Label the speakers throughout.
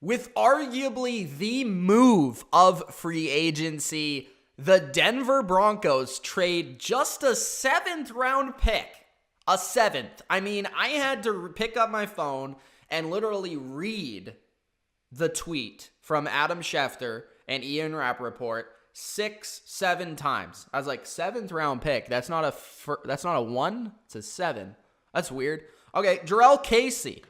Speaker 1: With arguably the move of free agency, the Denver Broncos trade just a 7th round pick. A 7th. I mean, I had to pick up my phone and literally read the tweet from Adam Schefter and Ian Rappaport 6-7 times. I was like, 7th round pick. That's not a 1. It's a 7. That's weird. Okay, Jurrell Casey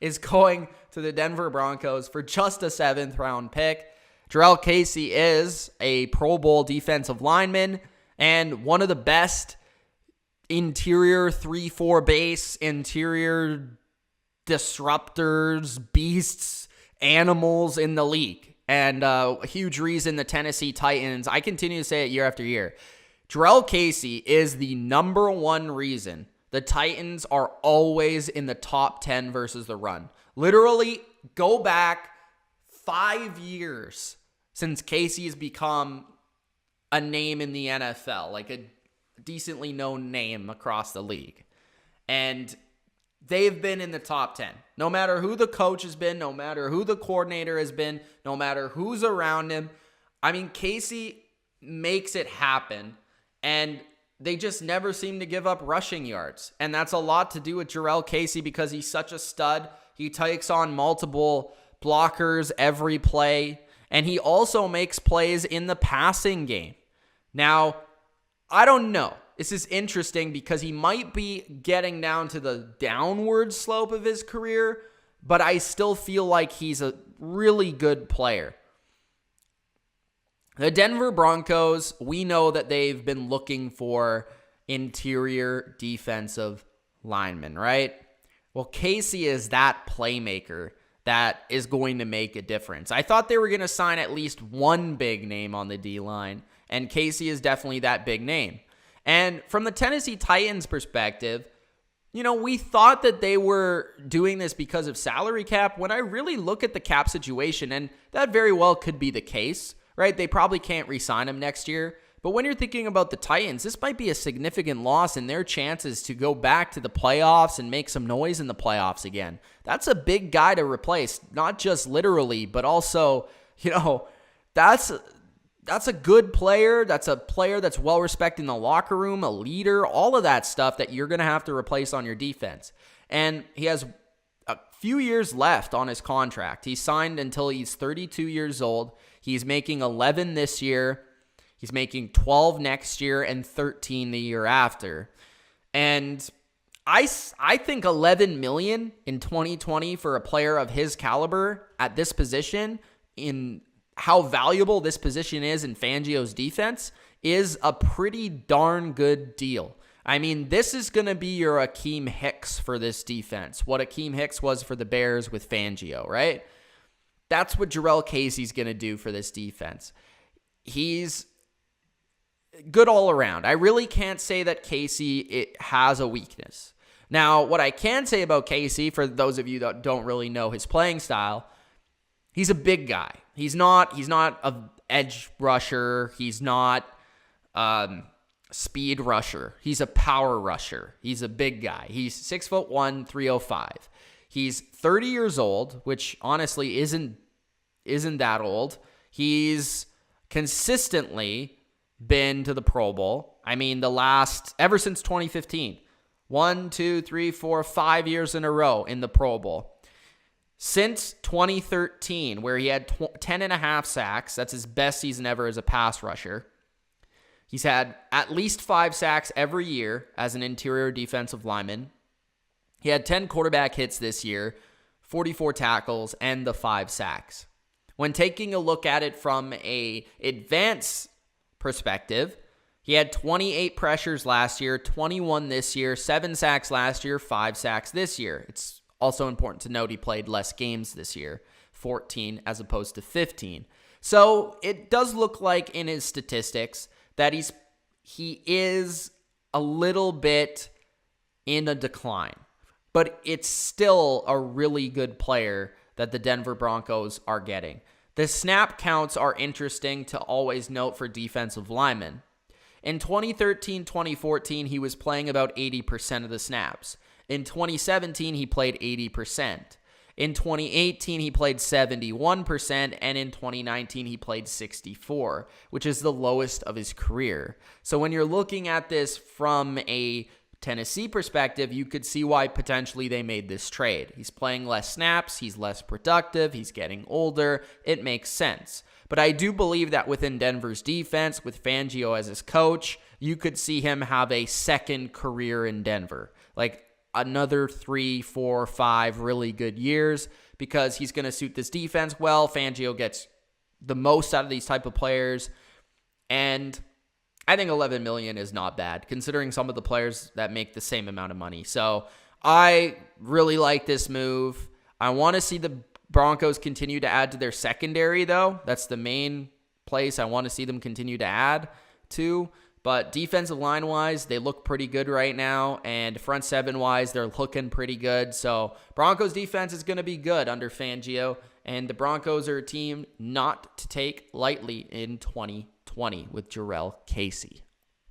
Speaker 1: is going to the Denver Broncos for just a 7th round pick. Jurrell Casey is a Pro Bowl defensive lineman and one of the best interior 3-4 base, interior disruptors, beasts, animals in the league. And a huge reason the Tennessee Titans, I continue to say it year after year, Jurrell Casey is the number one reason the Titans are always in the top 10 versus the run. Literally, go back 5 years since Casey has become a name in the NFL, like a decently known name across the league. And they've been in the top 10. No matter who the coach has been, no matter who the coordinator has been, no matter who's around him. I mean, Casey makes it happen, and they just never seem to give up rushing yards. And that's a lot to do with Jurrell Casey because he's such a stud. He takes on multiple blockers every play, and he also makes plays in the passing game. Now, I don't know. This is interesting because he might be getting down to the downward slope of his career, but I still feel like he's a really good player. The Denver Broncos, we know that they've been looking for interior defensive linemen, right? Well, Casey is that playmaker that is going to make a difference. I thought they were going to sign at least one big name on the D-line, and Casey is definitely that big name. And from the Tennessee Titans perspective, you know, we thought that they were doing this because of salary cap. When I really look at the cap situation, and that very well could be the case, right? They probably can't re-sign him next year. But when you're thinking about the Titans, this might be a significant loss in their chances to go back to the playoffs and make some noise in the playoffs again. That's a big guy to replace, not just literally, but also, you know, that's a good player. That's a player that's well-respected in the locker room, a leader, all of that stuff that you're going to have to replace on your defense. And he has a few years left on his contract. He's signed until he's 32 years old. He's making 11 this year. He's making 12 next year and 13 the year after. And I think $11 million in 2020 for a player of his caliber at this position, in how valuable this position is in Fangio's defense, is a pretty darn good deal. I mean, this is going to be your Akeem Hicks for this defense. What Akeem Hicks was for the Bears with Fangio, right? That's what Jurrell Casey's going to do for this defense. He's good all around. I really can't say that Casey has a weakness. Now, what I can say about Casey, for those of you that don't really know his playing style, he's a big guy. He's not an edge rusher. He's not speed rusher. He's a power rusher. He's a big guy. He's 6'1", 305. He's 30 years old, which honestly isn't that old. He's consistently been to the Pro Bowl. I mean, ever since 2015, 1, 2, 3, 4, 5 years in a row in the Pro Bowl. Since 2013, where he had 10.5 sacks, that's his best season ever as a pass rusher. He's had at least 5 sacks every year as an interior defensive lineman. He had 10 quarterback hits this year, 44 tackles, and the 5 sacks. When taking a look at it from an advanced perspective, he had 28 pressures last year, 21 this year, 7 sacks last year, 5 sacks this year. It's also important to note he played less games this year, 14 as opposed to 15. So it does look like in his statistics that he is a little bit in a decline, but it's still a really good player that the Denver Broncos are getting. The snap counts are interesting to always note for defensive linemen. In 2013-2014, he was playing about 80% of the snaps. In 2017, he played 80%. In 2018, he played 71%, and in 2019, he played 64%, which is the lowest of his career. So when you're looking at this from a Tennessee perspective, you could see why potentially they made this trade. He's playing less snaps, he's less productive, he's getting older. It makes sense. But I do believe that within Denver's defense, with Fangio as his coach, you could see him have a second career in Denver. Like another 3, 4, 5 really good years, because he's going to suit this defense well. Fangio gets the most out of these type of players. And I think $11 million is not bad, considering some of the players that make the same amount of money. So I really like this move. I want to see the Broncos continue to add to their secondary, though. That's the main place I want to see them continue to add to. But defensive line-wise, they look pretty good right now. And front seven-wise, they're looking pretty good. So Broncos defense is going to be good under Fangio. And the Broncos are a team not to take lightly in 2020 with Jurrell Casey.